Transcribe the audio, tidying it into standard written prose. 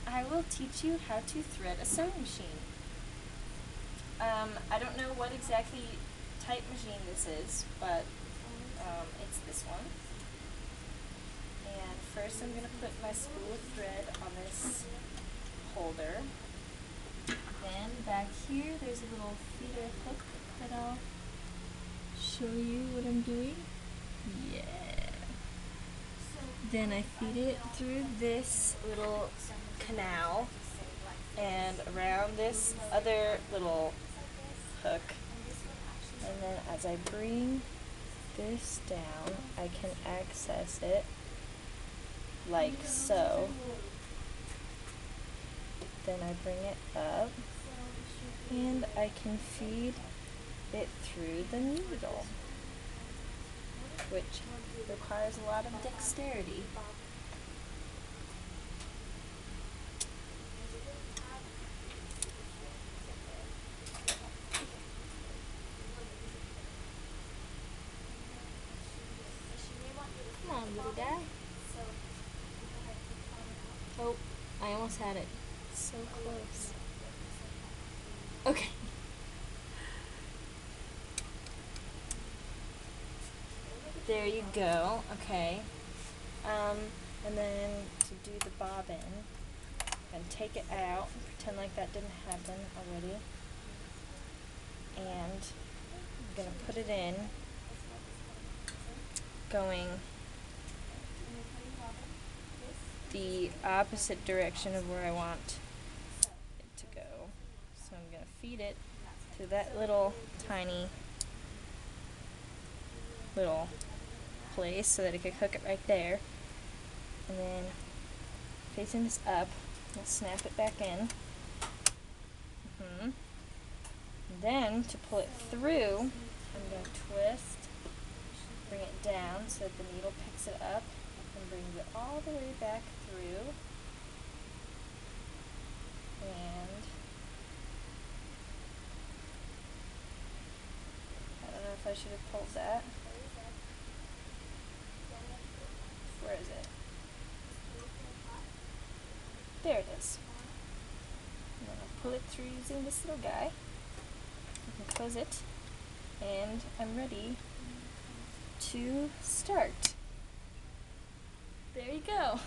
I will teach you how to thread a sewing machine. I don't know what exactly type machine this is, but it's this one. And first I'm going to put my spool of thread on this holder. Then back here there's a little feeder hook that I'll show you what I'm doing. Yeah. Then I feed it through this little canal and around this other little hook. And then as I bring this down, I can access it like so. Then I bring it up and I can feed it through the needle, which requires a lot of dexterity. Come on, little guy. Oh, I almost had it. So close. Okay. There you go. Okay. And then to do the bobbin, and take it out, pretend like that didn't happen already, and I'm gonna put it in, going the opposite direction of where I want it to go. So I'm gonna feed it to that little tiny little place so that it could hook it right there. And then facing this up, I'll snap it back in. And then to pull it through, I'm going to twist, bring it down so that the needle picks it up and brings it all the way back through. And I don't know if I should have pulled that. Where is it? There it is. And then I'll pull it through using this little guy. I can close it, and I'm ready to start. There you go.